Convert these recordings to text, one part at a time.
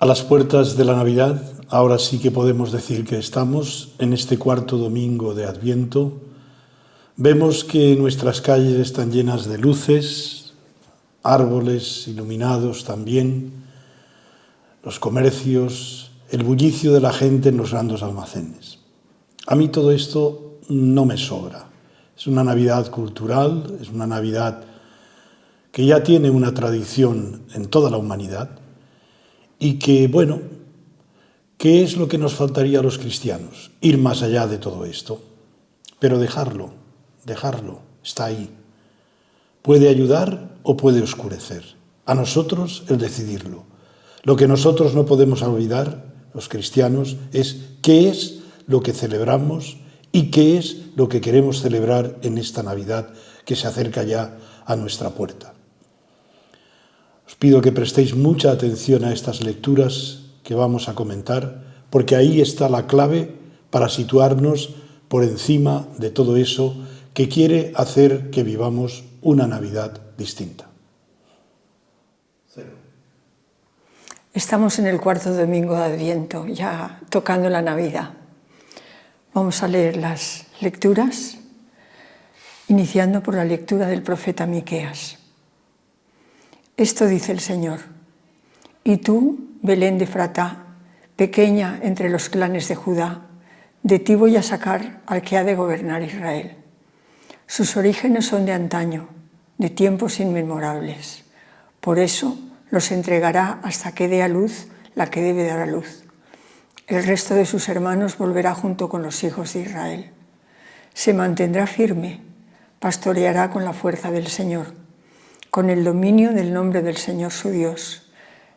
A las puertas de la Navidad, ahora sí que podemos decir que estamos en este cuarto domingo de Adviento. Vemos que nuestras calles están llenas de luces, árboles iluminados también, los comercios, el bullicio de la gente en los grandes almacenes. A mí todo esto no me sobra. Es una Navidad cultural, es una Navidad que ya tiene una tradición en toda la humanidad y que, bueno, ¿qué es lo que nos faltaría a los cristianos? Ir más allá de todo esto, pero dejarlo, está ahí. Puede ayudar o puede oscurecer. A nosotros el decidirlo. Lo que nosotros no podemos olvidar, los cristianos, es qué es lo que celebramos y qué es lo que queremos celebrar en esta Navidad que se acerca ya a nuestra puerta. Os pido que prestéis mucha atención a estas lecturas que vamos a comentar, porque ahí está la clave para situarnos por encima de todo eso que quiere hacer que vivamos una Navidad distinta. Estamos en el cuarto domingo de Adviento, ya tocando la Navidad. Vamos a leer las lecturas, iniciando por la lectura del profeta Miqueas. Esto dice el Señor: Y tú, Belén de Efratá, pequeña entre los clanes de Judá, de ti voy a sacar al que ha de gobernar Israel. Sus orígenes son de antaño, de tiempos inmemorables. Por eso los entregará hasta que dé a luz la que debe dar a luz. El resto de sus hermanos volverá junto con los hijos de Israel. Se mantendrá firme, pastoreará con la fuerza del Señor, con el dominio del nombre del Señor su Dios.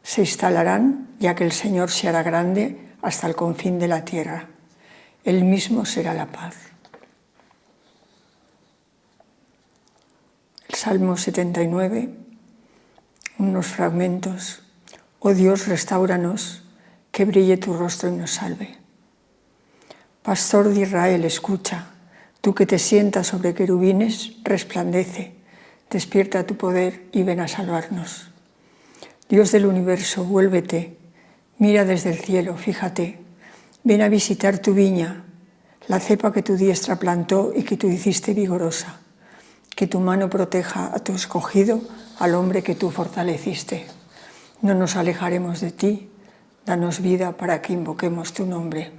Se instalarán, ya que el Señor se hará grande hasta el confín de la tierra. Él mismo será la paz. El Salmo 79, unos fragmentos. Oh Dios, restáuranos, que brille tu rostro y nos salve. Pastor de Israel, escucha, tú que te sientas sobre querubines, resplandece, despierta tu poder y ven a salvarnos. Dios del universo, vuélvete, mira desde el cielo, fíjate, ven a visitar tu viña, la cepa que tu diestra plantó y que tú hiciste vigorosa, que tu mano proteja a tu escogido, al hombre que tú fortaleciste. No nos alejaremos de ti, danos vida para que invoquemos tu nombre.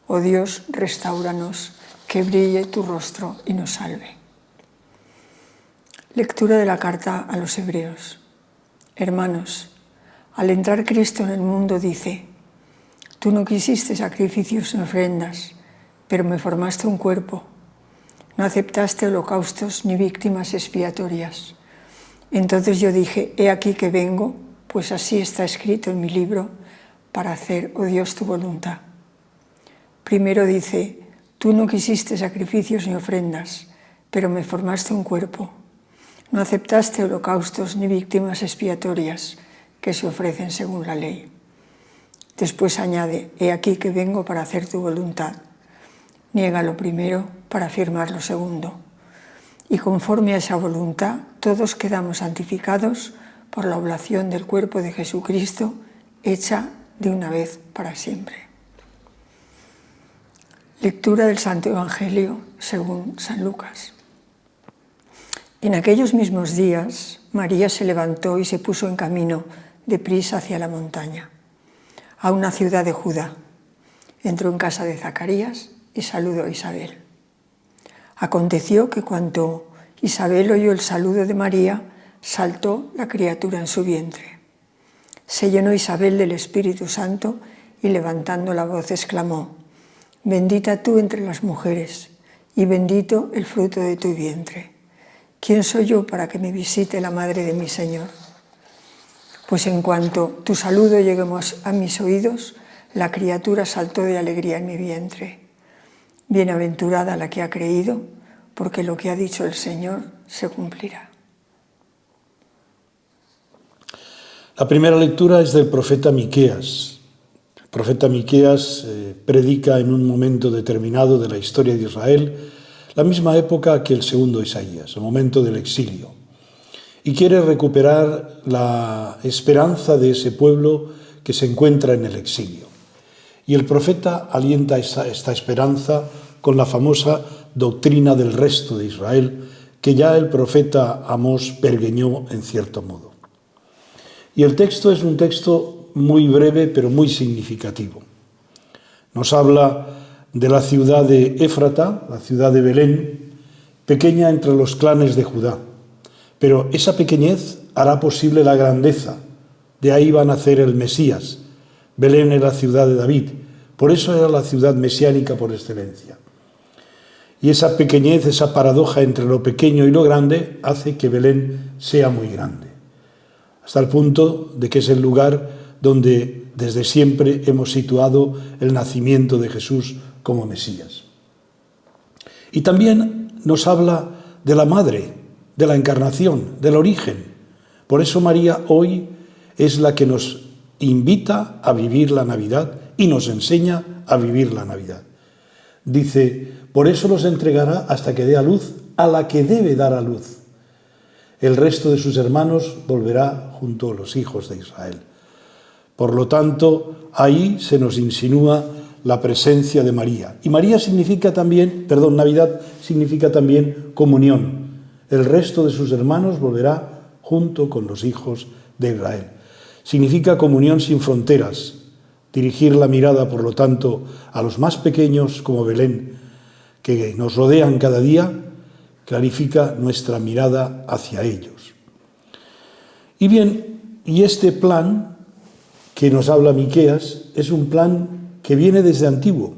Oh Dios, restáuranos, que brille tu rostro y nos salve. Lectura de la carta a los Hebreos. Hermanos, al entrar Cristo en el mundo dice: Tú no quisiste sacrificios ni ofrendas, pero me formaste un cuerpo. No aceptaste holocaustos ni víctimas expiatorias. Entonces yo dije: He aquí que vengo, pues así está escrito en mi libro, para hacer, oh Dios, tu voluntad. Primero dice: Tú no quisiste sacrificios ni ofrendas, pero me formaste un cuerpo. No aceptaste holocaustos ni víctimas expiatorias que se ofrecen según la ley. Después añade: He aquí que vengo para hacer tu voluntad. Niega lo primero para afirmar lo segundo. Y conforme a esa voluntad, todos quedamos santificados por la oblación del cuerpo de Jesucristo, hecha de una vez para siempre. Lectura del Santo Evangelio según San Lucas. En aquellos mismos días, María se levantó y se puso en camino deprisa hacia la montaña, a una ciudad de Judá. Entró en casa de Zacarías y saludó a Isabel. Aconteció que cuando Isabel oyó el saludo de María, saltó la criatura en su vientre. Se llenó Isabel del Espíritu Santo y levantando la voz exclamó: Bendita tú entre las mujeres y bendito el fruto de tu vientre. ¿Quién soy yo para que me visite la madre de mi Señor? Pues en cuanto tu saludo llegó a mis oídos, la criatura saltó de alegría en mi vientre. Bienaventurada la que ha creído, porque lo que ha dicho el Señor se cumplirá. La primera lectura es del profeta Miqueas. El profeta Miqueas predica en un momento determinado de la historia de Israel, la misma época que el segundo Isaías, el momento del exilio. Y quiere recuperar la esperanza de ese pueblo que se encuentra en el exilio. Y el profeta alienta esta esperanza con la famosa doctrina del resto de Israel, que ya el profeta Amós pergeñó en cierto modo. Y el texto es un texto muy breve, pero muy significativo. Nos habla de la ciudad de Éfrata, la ciudad de Belén, pequeña entre los clanes de Judá. Pero esa pequeñez hará posible la grandeza. De ahí va a nacer el Mesías. Belén era la ciudad de David. Por eso era la ciudad mesiánica por excelencia. Y esa pequeñez, esa paradoja entre lo pequeño y lo grande, hace que Belén sea muy grande. Hasta el punto de que es el lugar donde desde siempre hemos situado el nacimiento de Jesús como Mesías. Y también nos habla de la madre, de la encarnación, del origen. Por eso María hoy es la que nos invita a vivir la Navidad y nos enseña a vivir la Navidad. Dice, por eso los entregará hasta que dé a luz a la que debe dar a luz. El resto de sus hermanos volverá junto a los hijos de Israel. Por lo tanto, ahí se nos insinúa la presencia de María. Y María significa también, Navidad significa también comunión. El resto de sus hermanos volverá junto con los hijos de Israel. Significa comunión sin fronteras. Dirigir la mirada, por lo tanto, a los más pequeños como Belén, que nos rodean cada día, clarifica nuestra mirada hacia ellos. Y bien, y este plan que nos habla Miqueas es un plan que viene desde antiguo,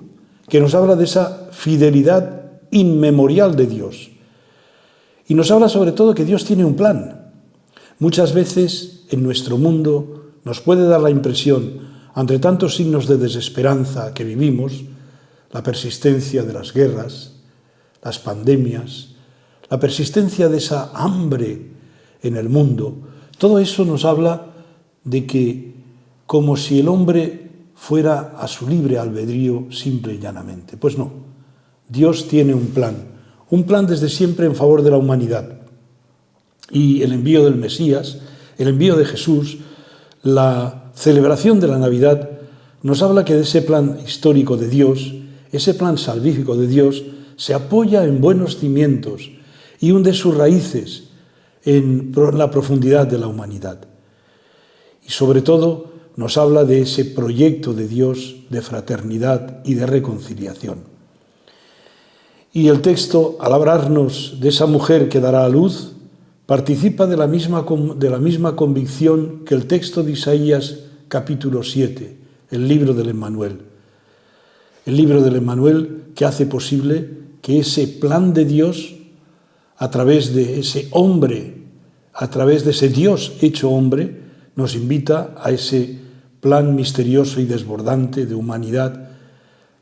que nos habla de esa fidelidad inmemorial de Dios. Y nos habla sobre todo que Dios tiene un plan. Muchas veces en nuestro mundo nos puede dar la impresión, ante tantos signos de desesperanza que vivimos, la persistencia de las guerras, las pandemias, la persistencia de esa hambre en el mundo, todo eso nos habla de que como si el hombre fuera a su libre albedrío simple y llanamente. Pues no, Dios tiene un plan desde siempre en favor de la humanidad. Y el envío del Mesías, el envío de Jesús, la celebración de la Navidad, nos habla que de ese plan histórico de Dios, ese plan salvífico de Dios, se apoya en buenos cimientos y hunde sus raíces en la profundidad de la humanidad. Y sobre todo nos habla de ese proyecto de Dios de fraternidad y de reconciliación. Y el texto, al hablarnos de esa mujer que dará a luz, participa de la misma convicción que el texto de Isaías capítulo 7, el libro del Emmanuel. El libro del Emmanuel que hace posible que ese plan de Dios, a través de ese hombre, a través de ese Dios hecho hombre, nos invita a ese plan misterioso y desbordante de humanidad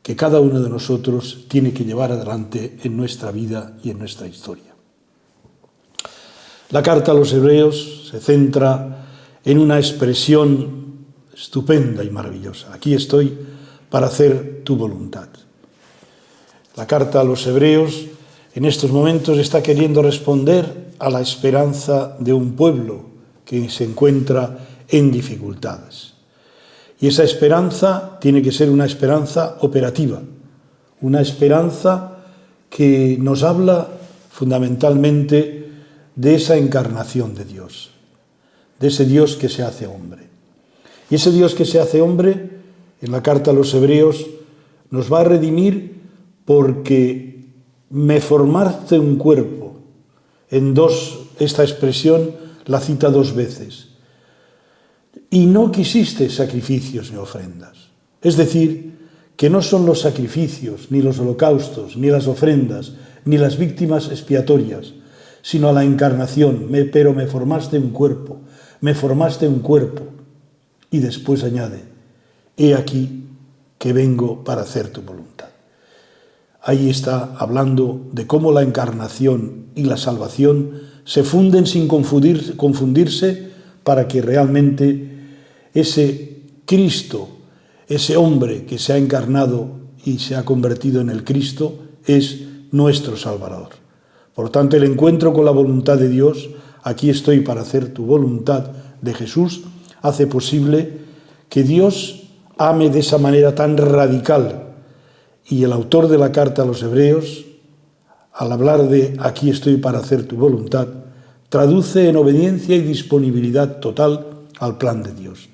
que cada uno de nosotros tiene que llevar adelante en nuestra vida y en nuestra historia. La carta a los Hebreos se centra en una expresión estupenda y maravillosa. Aquí estoy para hacer tu voluntad. La carta a los Hebreos en estos momentos está queriendo responder a la esperanza de un pueblo que se encuentra en dificultades. Y esa esperanza tiene que ser una esperanza operativa, una esperanza que nos habla fundamentalmente de esa encarnación de Dios, de ese Dios que se hace hombre. Y ese Dios que se hace hombre, en la carta a los Hebreos, nos va a redimir porque me formaste un cuerpo. Esta expresión la cita dos veces. Y no quisiste sacrificios ni ofrendas. Es decir, que no son los sacrificios, ni los holocaustos, ni las ofrendas, ni las víctimas expiatorias, sino a la encarnación. Pero me formaste un cuerpo, me formaste un cuerpo. Y después añade, he aquí que vengo para hacer tu voluntad. Ahí está hablando de cómo la encarnación y la salvación se funden sin confundirse para que realmente ese Cristo, ese hombre que se ha encarnado y se ha convertido en el Cristo, es nuestro Salvador. Por lo tanto, el encuentro con la voluntad de Dios, aquí estoy para hacer tu voluntad de Jesús, hace posible que Dios ame de esa manera tan radical. Y el autor de la carta a los Hebreos, al hablar de aquí estoy para hacer tu voluntad, traduce en obediencia y disponibilidad total al plan de Dios.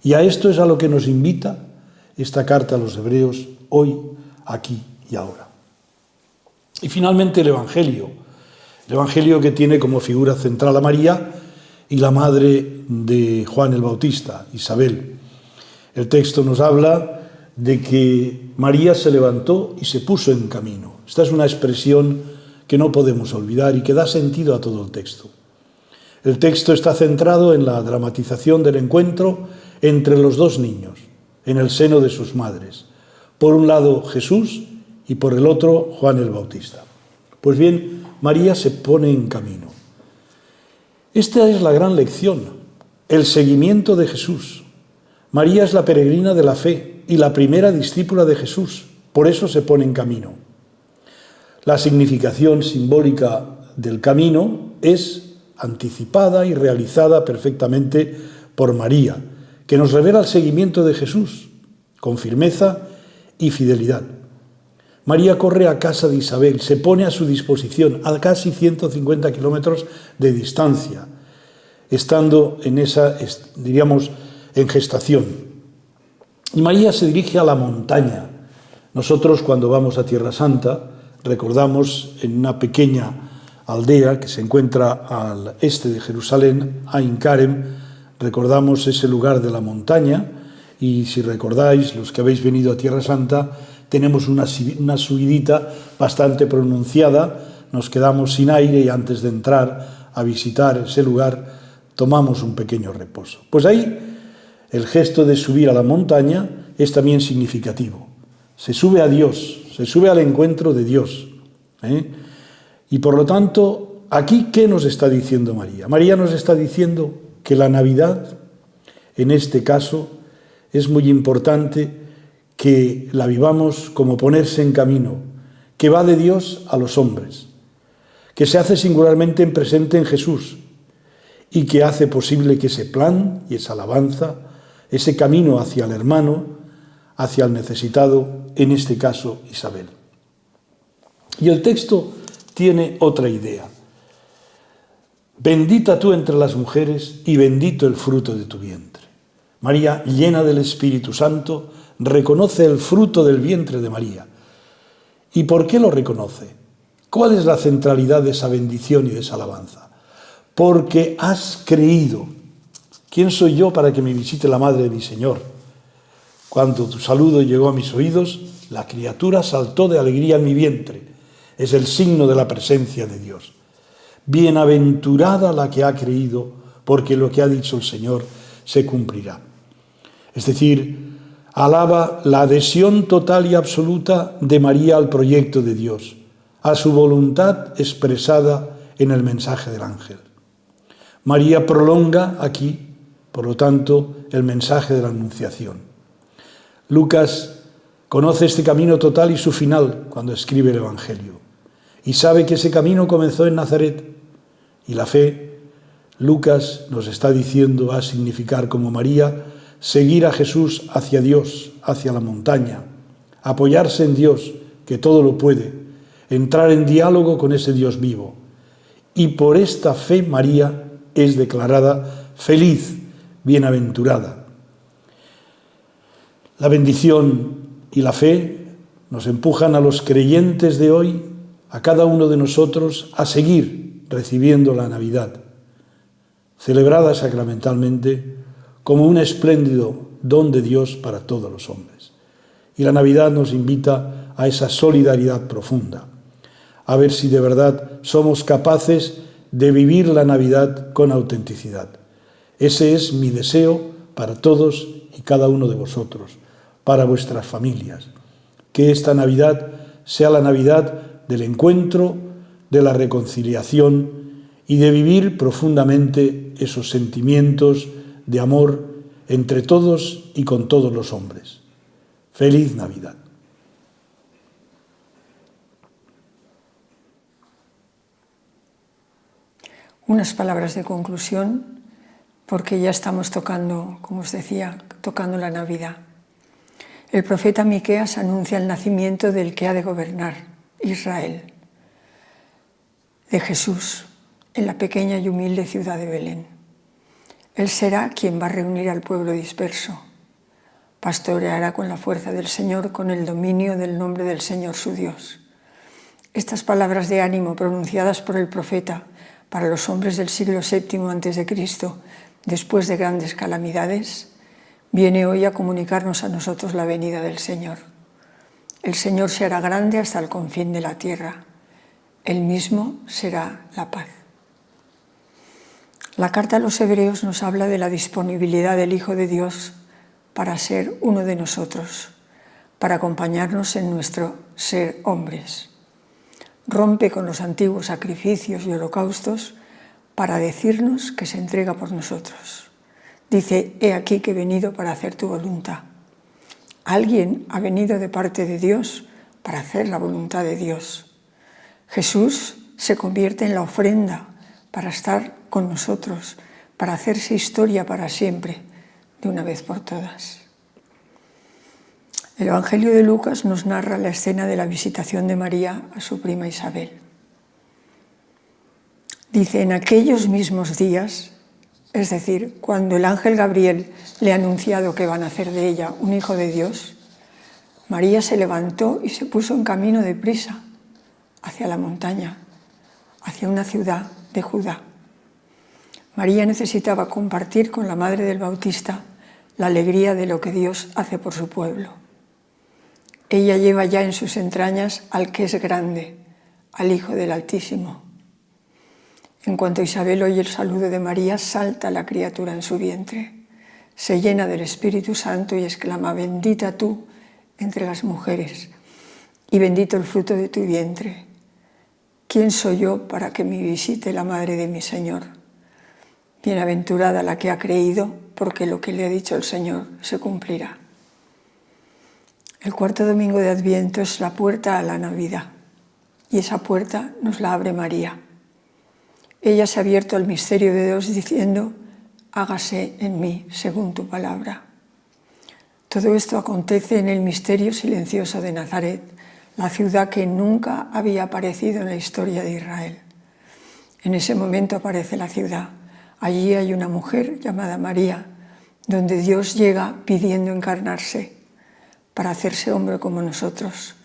Y a esto es a lo que nos invita esta carta a los Hebreos hoy, aquí y ahora. Y finalmente el Evangelio que tiene como figura central a María y la madre de Juan el Bautista, Isabel. El texto nos habla de que María se levantó y se puso en camino. Esta es una expresión que no podemos olvidar y que da sentido a todo el texto. El texto está centrado en la dramatización del encuentro entre los dos niños, en el seno de sus madres. Por un lado Jesús y por el otro Juan el Bautista. Pues bien, María se pone en camino. Esta es la gran lección, el seguimiento de Jesús. María es la peregrina de la fe y la primera discípula de Jesús, por eso se pone en camino. La significación simbólica del camino es anticipada y realizada perfectamente por María, que nos revela el seguimiento de Jesús, con firmeza y fidelidad. María corre a casa de Isabel, se pone a su disposición a casi 150 kilómetros de distancia, estando en esa, diríamos, en gestación. Y María se dirige a la montaña. Nosotros cuando vamos a Tierra Santa recordamos en una pequeña aldea que se encuentra al este de Jerusalén, Ain Karem, recordamos ese lugar de la montaña y si recordáis, los que habéis venido a Tierra Santa, tenemos una subidita bastante pronunciada, nos quedamos sin aire y antes de entrar a visitar ese lugar tomamos un pequeño reposo. Pues ahí el gesto de subir a la montaña es también significativo. Se sube a Dios, se sube al encuentro de Dios. Y por lo tanto, aquí, ¿qué nos está diciendo María? María nos está diciendo que la Navidad, en este caso, es muy importante que la vivamos como ponerse en camino, que va de Dios a los hombres, que se hace singularmente en presente en Jesús y que hace posible que ese plan y esa alabanza, ese camino hacia el hermano, hacia el necesitado, en este caso Isabel. Y el texto tiene otra idea. Bendita tú entre las mujeres y bendito el fruto de tu vientre. María, llena del Espíritu Santo, reconoce el fruto del vientre de María. ¿Y por qué lo reconoce? ¿Cuál es la centralidad de esa bendición y de esa alabanza? Porque has creído. ¿Quién soy yo para que me visite la madre de mi Señor? Cuando tu saludo llegó a mis oídos, la criatura saltó de alegría en mi vientre. Es el signo de la presencia de Dios. Bienaventurada la que ha creído, porque lo que ha dicho el Señor se cumplirá. Es decir, alaba la adhesión total y absoluta de María al proyecto de Dios, a su voluntad expresada en el mensaje del ángel. María prolonga aquí, por lo tanto, el mensaje de la Anunciación. Lucas conoce este camino total y su final cuando escribe el Evangelio. Y sabe que ese camino comenzó en Nazaret. Y la fe, Lucas nos está diciendo, va a significar como María, seguir a Jesús hacia Dios, hacia la montaña, apoyarse en Dios, que todo lo puede, entrar en diálogo con ese Dios vivo. Y por esta fe María es declarada feliz, bienaventurada. La bendición y la fe nos empujan a los creyentes de hoy, a cada uno de nosotros, a seguir recibiendo la Navidad, celebrada sacramentalmente como un espléndido don de Dios para todos los hombres. Y la Navidad nos invita a esa solidaridad profunda, a ver si de verdad somos capaces de vivir la Navidad con autenticidad. Ese es mi deseo para todos y cada uno de vosotros, para vuestras familias. Que esta Navidad sea la Navidad del encuentro, de la reconciliación y de vivir profundamente esos sentimientos de amor entre todos y con todos los hombres. ¡Feliz Navidad! Unas palabras de conclusión porque ya estamos tocando, como os decía, tocando la Navidad. El profeta Miqueas anuncia el nacimiento del que ha de gobernar Israel, de Jesús, en la pequeña y humilde ciudad de Belén. Él será quien va a reunir al pueblo disperso. Pastoreará con la fuerza del Señor, con el dominio del nombre del Señor su Dios. Estas palabras de ánimo pronunciadas por el profeta para los hombres del siglo VII a.C., después de grandes calamidades, viene hoy a comunicarnos a nosotros la venida del Señor. El Señor se hará grande hasta el confín de la tierra. Él mismo será la paz. La carta a los Hebreos nos habla de la disponibilidad del Hijo de Dios para ser uno de nosotros, para acompañarnos en nuestro ser hombres. Rompe con los antiguos sacrificios y holocaustos para decirnos que se entrega por nosotros. Dice: he aquí que he venido para hacer tu voluntad. Alguien ha venido de parte de Dios para hacer la voluntad de Dios. Jesús se convierte en la ofrenda para estar con nosotros, para hacerse historia para siempre, de una vez por todas. El Evangelio de Lucas nos narra la escena de la visitación de María a su prima Isabel. Dice: en aquellos mismos días, es decir, cuando el ángel Gabriel le ha anunciado que va a nacer de ella un hijo de Dios, María se levantó y se puso en camino deprisa hacia la montaña, hacia una ciudad de Judá. María necesitaba compartir con la madre del Bautista la alegría de lo que Dios hace por su pueblo. Ella lleva ya en sus entrañas al que es grande, al Hijo del Altísimo. En cuanto Isabel oye el saludo de María, salta la criatura en su vientre, se llena del Espíritu Santo y exclama: bendita tú entre las mujeres, y bendito el fruto de tu vientre. ¿Quién soy yo para que me visite la madre de mi Señor? Bienaventurada la que ha creído, porque lo que le ha dicho el Señor se cumplirá. El cuarto domingo de Adviento es la puerta a la Navidad, y esa puerta nos la abre María. Ella se ha abierto al misterio de Dios diciendo: hágase en mí según tu palabra. Todo esto acontece en el misterio silencioso de Nazaret, la ciudad que nunca había aparecido en la historia de Israel. En ese momento aparece la ciudad. Allí hay una mujer llamada María, donde Dios llega pidiendo encarnarse para hacerse hombre como nosotros,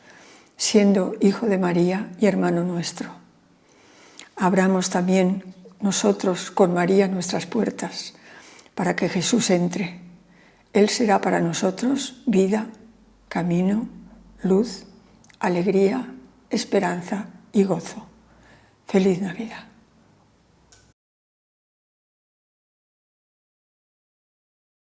siendo hijo de María y hermano nuestro. Abramos también nosotros con María nuestras puertas para que Jesús entre. Él será para nosotros vida, camino, luz, alegría, esperanza y gozo. Feliz Navidad.